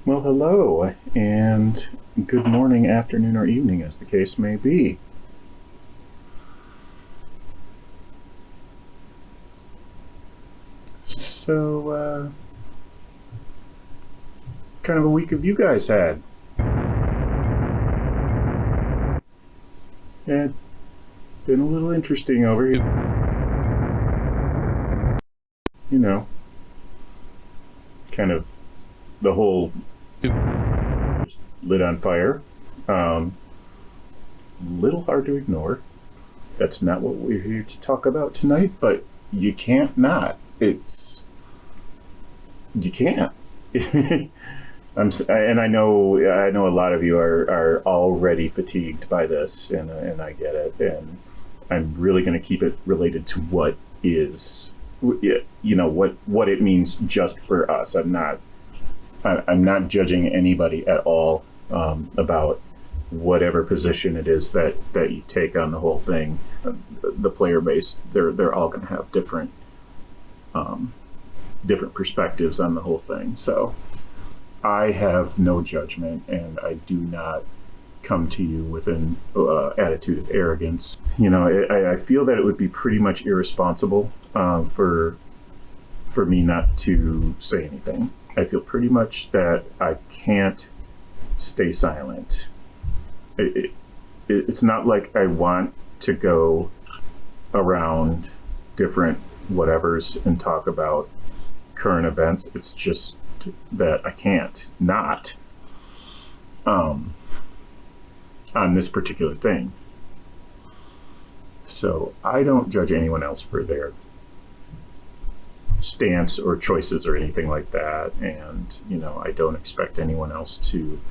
Well, hello, and good morning, afternoon, or evening, as the case may be. So, kind of a week have you guys had? Yeah, been a little interesting over here. You know, kind of the whole lit on fire. Little hard to ignore. That's not what we're here to talk about tonight, but you can't not. You can't. And I know a lot of you are already fatigued by this, and I get it. And I'm really going to keep it related to what is, what it means just for us. I'm not judging anybody at all about whatever position it is that you take on the whole thing. The player base, they're all going to have different perspectives on the whole thing. So I have no judgment, and I do not come to you with an attitude of arrogance. I feel that it would be pretty much irresponsible for me not to say anything. I feel pretty much that I can't stay silent. It's not like I want to go around different whatevers and talk about current events. It's just that I can't not on this particular thing. So I don't judge anyone else for their stance or choices or anything like that, and I don't expect anyone else to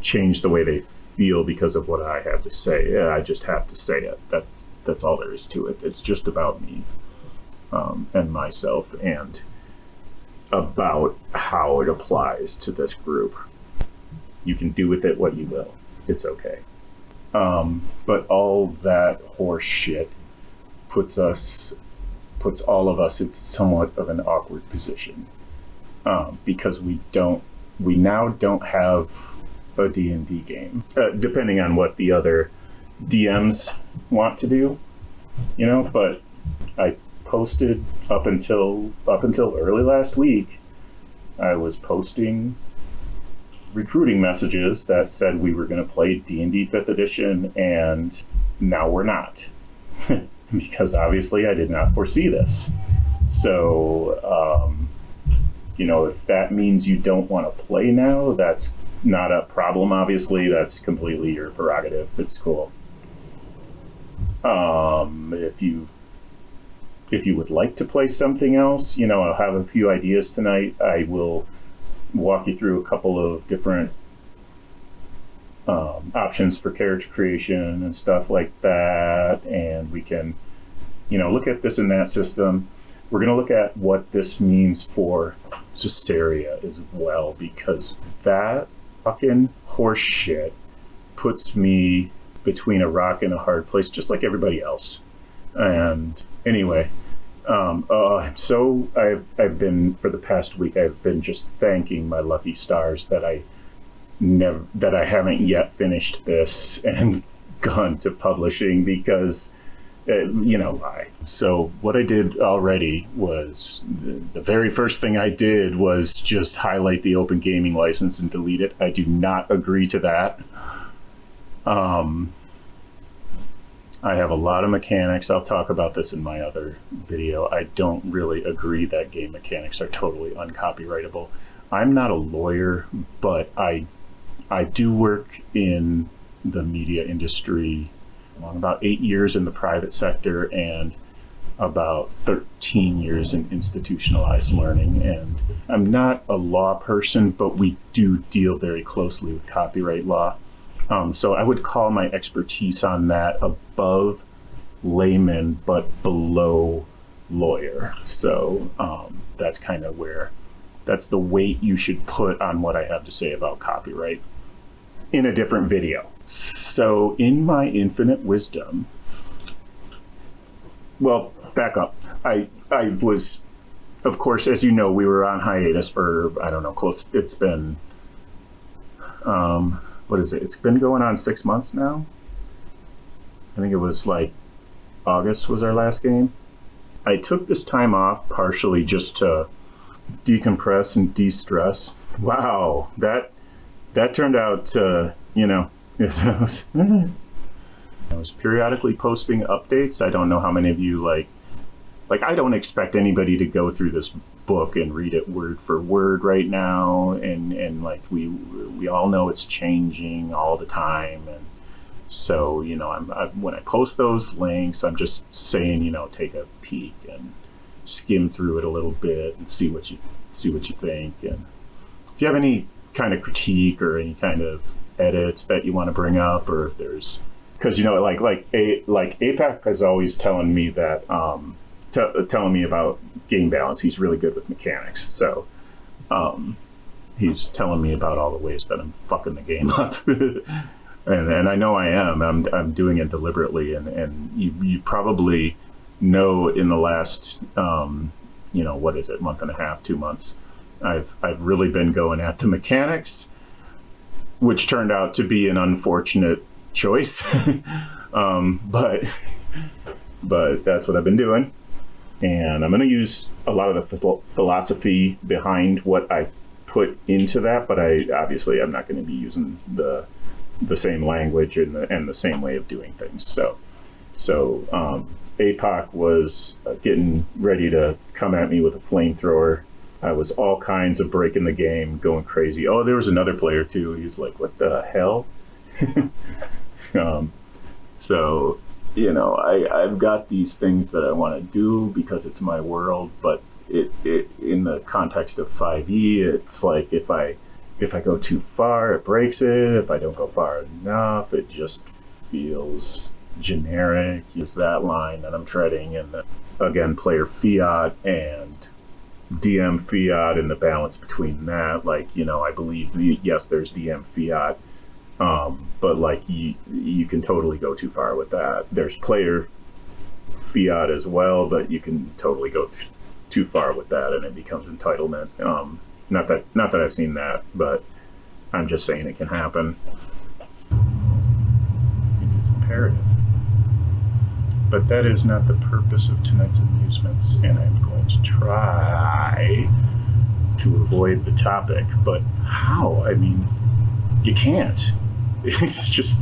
change the way they feel because of what I have to say. Yeah, I just have to say it. That's all there is to it. It's just about me and myself, and about how it applies to this group. You can do with it what you will. It's okay. But all that horse shit puts all of us into somewhat of an awkward position, because we now don't have a D&D game, depending on what the other DMs want to do, but I posted up until early last week. I was posting recruiting messages that said we were going to play D&D 5th edition, and now we're not. Because obviously I did not foresee this. So, if that means you don't want to play now, that's not a problem, obviously. That's completely your prerogative. It's cool. If you would like to play something else, I'll have a few ideas tonight. I will walk you through a couple of different options for character creation and stuff like that, and we can look at this and that system. We're going to look at what this means for Caesarea as well, because that fucking horse shit puts me between a rock and a hard place, just like everybody else. And anyway, I've been, for the past week, I've been just thanking my lucky stars that I haven't yet finished this and gone to publishing, because why. So what I did already was, the very first thing I did was just highlight the open gaming license and delete it. I do not agree to that. I have a lot of mechanics. I'll talk about this in my other video. I don't really agree that game mechanics are totally uncopyrightable. I'm not a lawyer, but I do work in the media industry. I'm about 8 years in the private sector and about 13 years in institutionalized learning. And I'm not a law person, but we do deal very closely with copyright law. So I would call my expertise on that above layman, but below lawyer. So that's kind of that's the weight you should put on what I have to say about copyright in a different video. So in my infinite wisdom, well, back up. I was of course, as you know, we were on hiatus for, I don't know, close. It's been, what is it? It's been going on 6 months now. I think it was like August was our last game. I took this time off partially just to decompress and de-stress. Wow, that turned out to, I was periodically posting updates. I don't know how many of you like I don't expect anybody to go through this book and read it word for word right now, and like we all know it's changing all the time, and so when I post those links, I'm just saying, take a peek and skim through it a little bit and see what you think. And if you have any kind of critique or any kind of edits that you want to bring up, or if there's, because like APAC is always telling me that telling me about game balance. He's really good with mechanics, so he's telling me about all the ways that I'm fucking the game up. And I know I am. I'm doing it deliberately, and you probably know in the last what is it, month and a half, 2 months, I've really been going at the mechanics, which turned out to be an unfortunate choice. But that's what I've been doing, and I'm going to use a lot of the philosophy behind what I put into that, but I'm not going to be using the same language and the same way of doing things. So APOC was getting ready to come at me with a flamethrower. I was all kinds of breaking the game, going crazy. Oh, there was another player too. He's like, what the hell? So I've got these things that I want to do because it's my world, but it in the context of 5e, it's like if I go too far, it breaks it. If I don't go far enough, it just feels generic. Use that line that I'm treading, and again, player fiat and DM fiat, and the balance between that. I believe yes, there's DM fiat, but you can totally go too far with that. There's player fiat as well, but you can totally go too far with that, and it becomes entitlement. Not that I've seen that, but I'm just saying it can happen. It is imperative. But that is not the purpose of tonight's amusements, and I'm going to try to avoid the topic. But how? I mean, you can't. It's just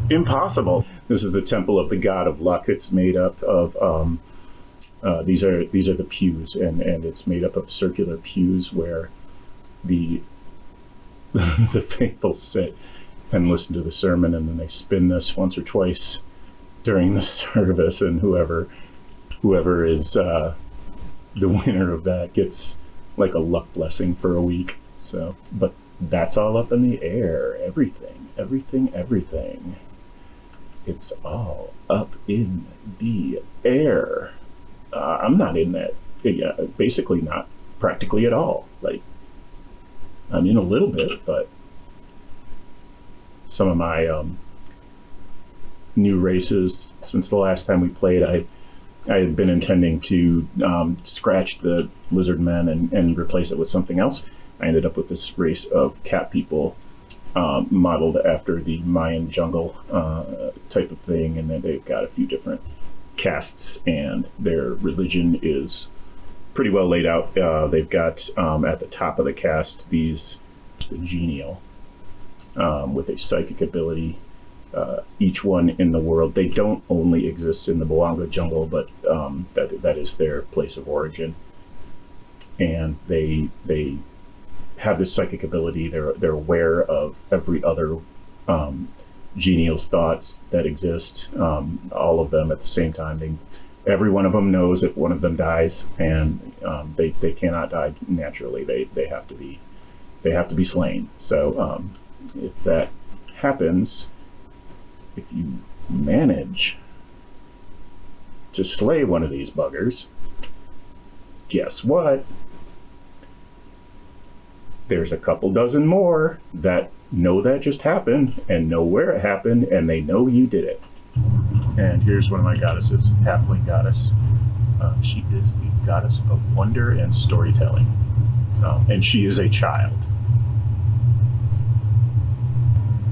impossible. This is the temple of the god of luck. It's made up of these are the pews, and it's made up of circular pews where the faithful sit and listen to the sermon, and then they spin this once or twice during the service, and whoever is the winner of that gets like a luck blessing for a week. So, but that's all up in the air. Everything. It's all up in the air. I'm not in that. Yeah, basically not practically at all. I'm in a little bit, but some of my new races since the last time we played, I had been intending to scratch the lizard men and replace it with something else. I ended up with this race of cat people modeled after the Mayan jungle type of thing, and then they've got a few different castes, and their religion is pretty well laid out. They've got at the top of the caste the genial with a psychic ability. Each one in the world. They don't only exist in the Boanga jungle, but that is their place of origin. And they have this psychic ability. They're aware of every other genial's thoughts that exist, all of them at the same time. Every one of them knows if one of them dies, and they cannot die naturally. They have to be slain. So if that happens, if you manage to slay one of these buggers, guess what? There's a couple dozen more that know that just happened and know where it happened, and they know you did it. And here's one of my goddesses, halfling goddess. She is the goddess of wonder and storytelling, and she is a child.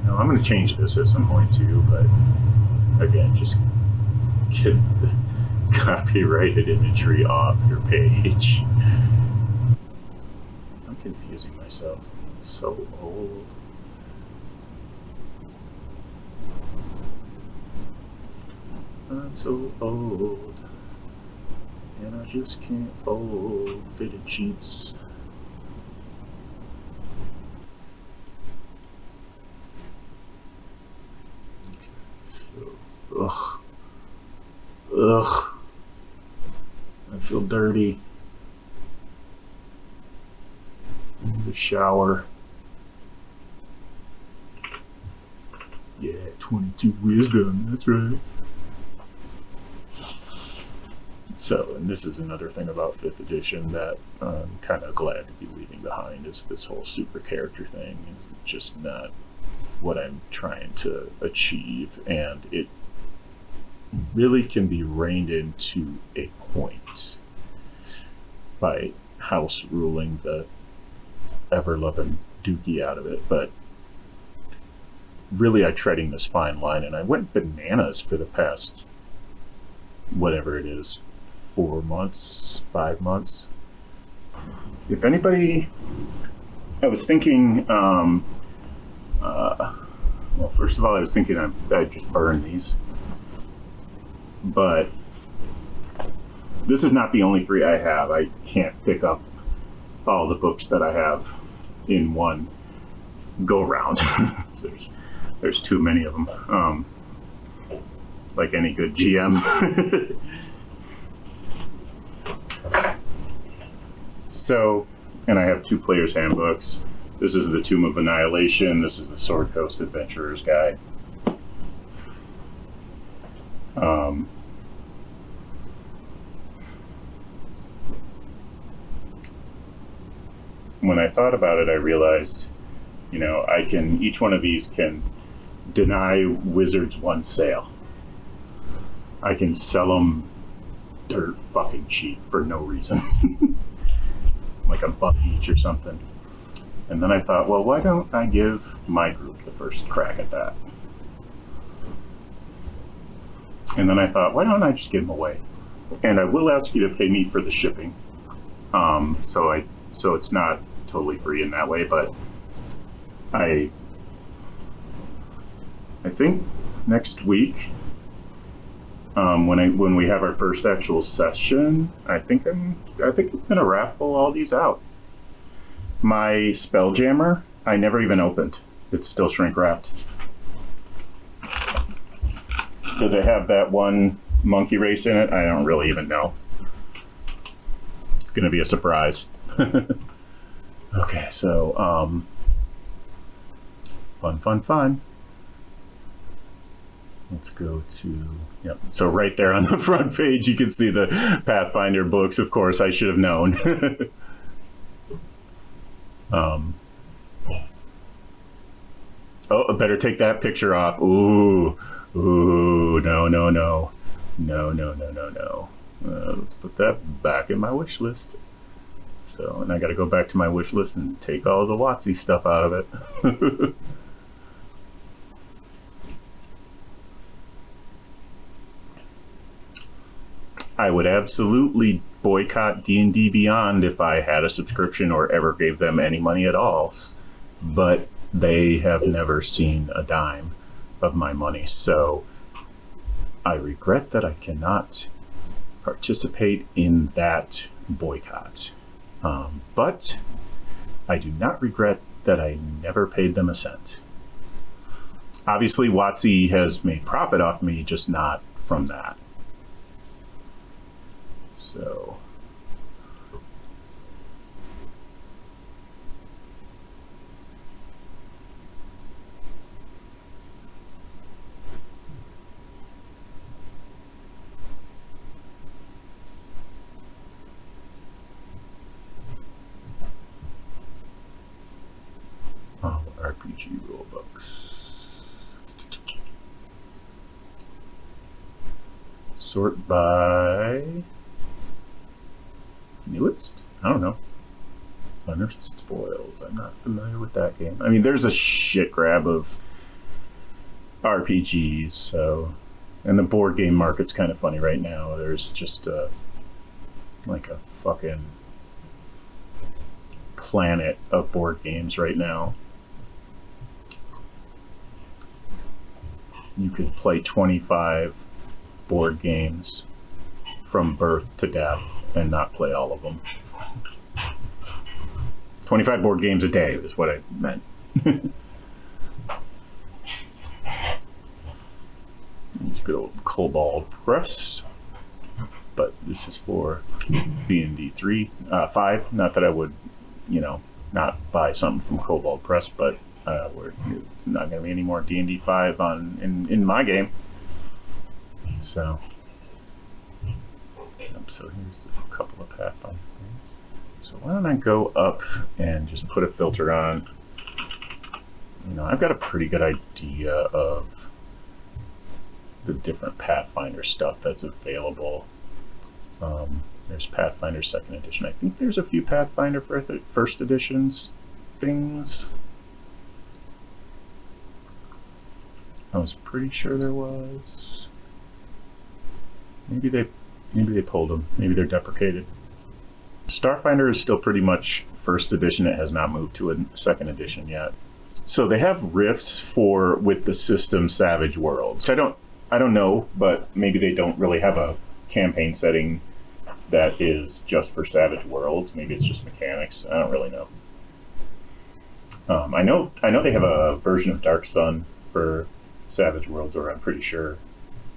Now, I'm going to change this at some point too, but again, just get the copyrighted imagery off your page. I'm confusing myself. It's so old. I'm so old, and I just can't fold fitted sheets. Ugh. Ugh. I feel dirty. The shower. Yeah, 22 wisdom, that's right. So, and this is another thing about 5th edition that I'm kind of glad to be leaving behind, is this whole super character thing. It's just not what I'm trying to achieve, and it really can be reined into a point by house ruling the ever-loving dookie out of it. But really, I'm treading this fine line, and I went bananas for the past, whatever it is, 4 months, 5 months. If anybody, I was thinking, well, first of all, I was thinking I'd just burn these. But this is not the only 3 I have. I can't pick up all the books that I have in one go round. There's too many of them. Like any good GM. So, and I have 2 players' handbooks. This is the Tomb of Annihilation. This is the Sword Coast Adventurer's Guide. When I thought about it, I realized, each one of these can deny wizards 1 sale. I can sell them dirt fucking cheap for no reason. Like $1 each or something. And then I thought, well, why don't I give my group the first crack at that? And then I thought, why don't I just give them away? And I will ask you to pay me for the shipping. So it's not totally free in that way, but I think next week, when we have our first actual session, I think I'm gonna raffle all these out. My Spelljammer, I never even opened. It's still shrink wrapped. Does it have that one monkey race in it? I don't really even know. It's gonna be a surprise. Okay, so fun. Let's go to, yep. So right there on the front page, you can see the Pathfinder books. Of course, I should have known. Oh, I better take that picture off. Ooh, no. Let's put that back in my wish list. So, and I got to go back to my wish list and take all the WotC stuff out of it. I would absolutely boycott D&D Beyond if I had a subscription or ever gave them any money at all, but they have never seen a dime of my money, so I regret that I cannot participate in that boycott. But I do not regret that I never paid them a cent. Obviously, WotC has made profit off me, just not from that. So RPG rulebooks. Sort by Newest? I don't know. Unearthed Spoils. I'm not familiar with that game. I mean, there's a shit grab of RPGs, so... And the board game market's kind of funny right now. There's just like a fucking planet of board games right now. You could play 25 board games from birth to death and not play all of them. 25 board games a day is what I meant. Good old Cobalt Press, but this is for D&D 5. Not that I would, not buy something from Cobalt Press, but we're not going to be any more D&D 5 in my game. So here's a couple of Pathfinder things. So why don't I go up and just put a filter on? I've got a pretty good idea of the different Pathfinder stuff that's available. There's Pathfinder 2nd edition. I think there's a few Pathfinder first editions things. I was pretty sure there was. Maybe they pulled them. Maybe they're deprecated. Starfinder is still pretty much first edition. It has not moved to a 2nd edition yet. So they have rifts with the system Savage Worlds. I don't know, but maybe they don't really have a campaign setting that is just for Savage Worlds. Maybe it's just mechanics. I don't really know. I know they have a version of Dark Sun for Savage Worlds, or I'm pretty sure.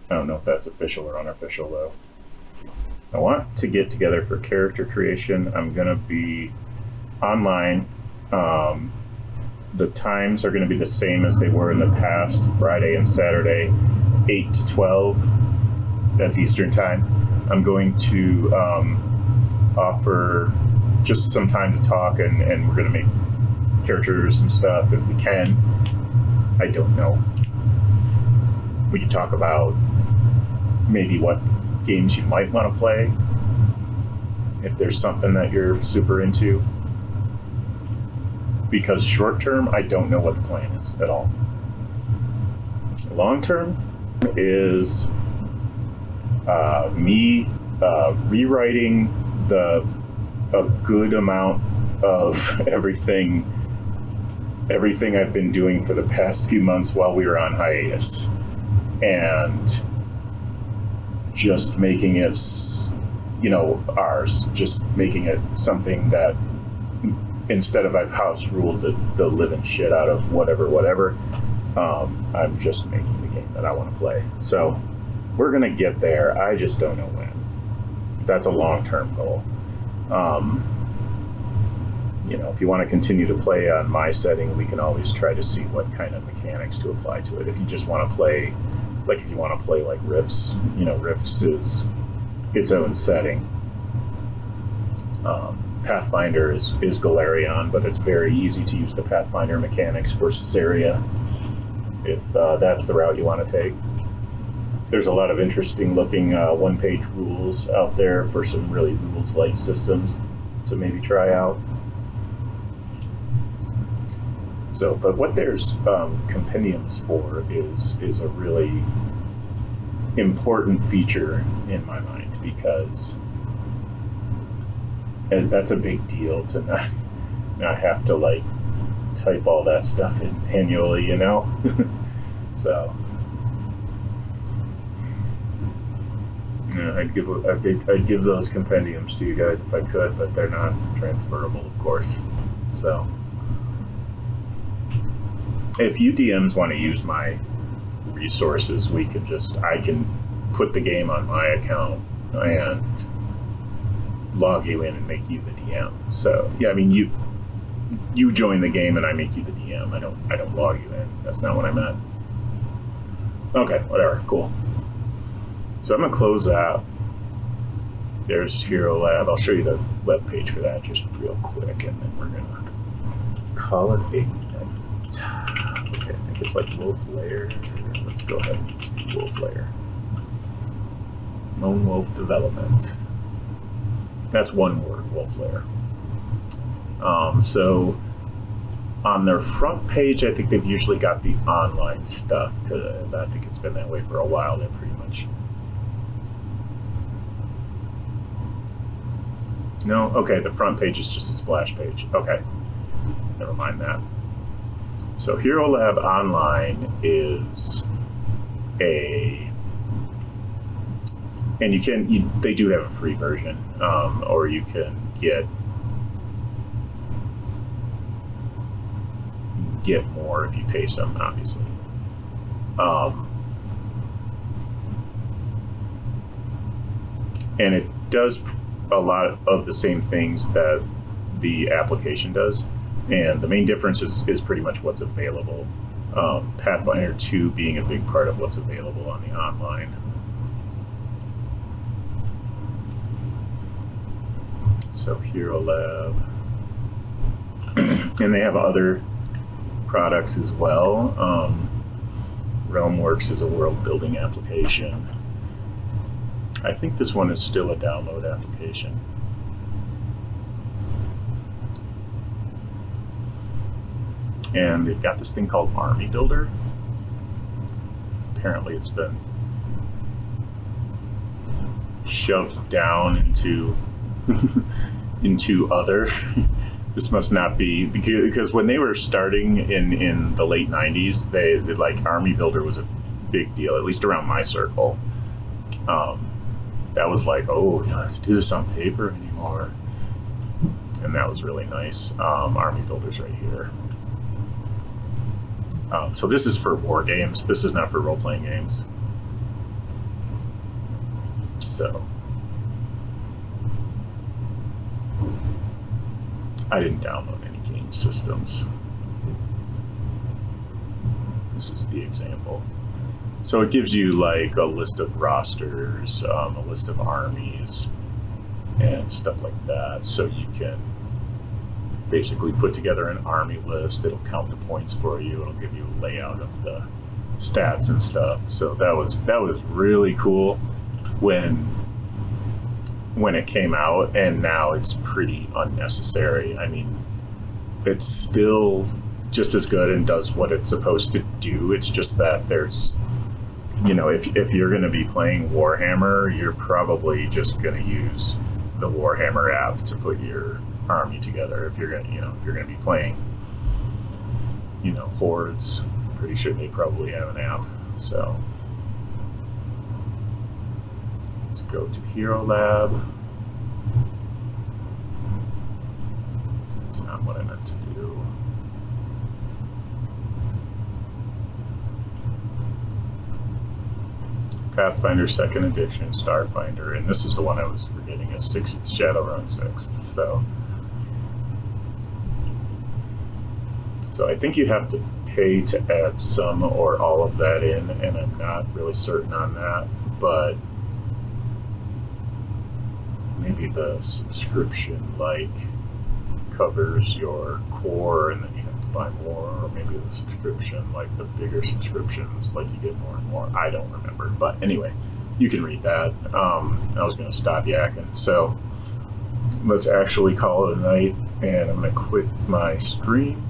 I don't know if that's official or unofficial, though. I want to get together for character creation. I'm going to be online. The times are going to be the same as they were in the past, Friday and Saturday, 8 to 12. That's Eastern time. I'm going to offer just some time to talk, and we're going to make characters and stuff if we can. I don't know. We can talk about maybe what games you might want to play, if there's something that you're super into. Because short term, I don't know what the plan is at all. Long term is me rewriting a good amount of everything I've been doing for the past few months while we were on hiatus, and just making it, ours. Just making it something that, instead of I've house ruled the living shit out of whatever, I'm just making the game that I want to play. So we're gonna get there. I just don't know when. That's a long-term goal. If you want to continue to play on my setting, we can always try to see what kind of mechanics to apply to it. If you just want to play, like Rifts, Rifts is its own setting. Pathfinder is Galarion, but it's very easy to use the Pathfinder mechanics for Caesarea, if that's the route you want to take. There's a lot of interesting looking one-page rules out there for some really rules-like systems to maybe try out. So, but what there's compendiums for is a really important feature in my mind, because that's a big deal to not have to type all that stuff in manually, So I'd give those compendiums to you guys if I could, but they're not transferable, of course. So if you DMs want to use my resources, I can put the game on my account and log you in and make you the DM. So yeah, I mean you join the game and I make you the DM. I don't log you in. That's not what I meant. Okay, whatever, cool. So I'm gonna close that. There's Hero Lab. I'll show you the web page for that just real quick, and then we're gonna call it a night. Okay, I think it's like Wolf Lair. Let's go ahead and just do Wolf Lair. Lone Wolf Development. That's one word, wolf lair. So on their front page, I think they've usually got the online stuff, because I think it's been that way for a while. They're pretty much... No? Okay, the front page is just a splash page. Okay, never mind that. So Hero Lab Online is a... And they do have a free version, or you can get more if you pay some, obviously. And it does a lot of the same things that the application does, and the main difference is pretty much what's available. Pathfinder 2 being a big part of what's available on the online. So Hero Lab, and they have other products as well. Realmworks is a world building application. I think this one is still a download application. And they've got this thing called Army Builder. Apparently it's been shoved down into into other. This must not be, because when they were starting in the late 90s, they like Army Builder was a big deal, at least around my circle. That was like, oh, you don't have to do this on paper anymore. And that was really nice. Army Builder's right here. So this is for war games. This is not for role-playing games. So I didn't download any game systems. This is the example. So it gives you like a list of rosters, a list of armies, and stuff like that. So you can basically put together an army list. It'll count the points for you. It'll give you a layout of the stats and stuff. So that was really cool when it came out, and now it's pretty unnecessary. I mean, it's still just as good and does what it's supposed to do. It's just that there's, you know, if you're going to be playing Warhammer, you're probably just going to use the Warhammer app to put your army together. If you're going to be playing, Hordes, pretty sure they probably have an app. So let's go to Hero Lab. That's not what I meant to do. Pathfinder 2nd Edition, Starfinder, and this is the one I was forgetting, is Shadowrun 6th. So I think you have to pay to add some or all of that in, and I'm not really certain on that, but maybe the subscription covers your core and then you have to buy more, or maybe the subscription, the bigger subscriptions, you get more and more. I don't remember, but anyway, you can read that. I was going to stop yakking, so let's actually call it a night, and I'm going to quit my stream.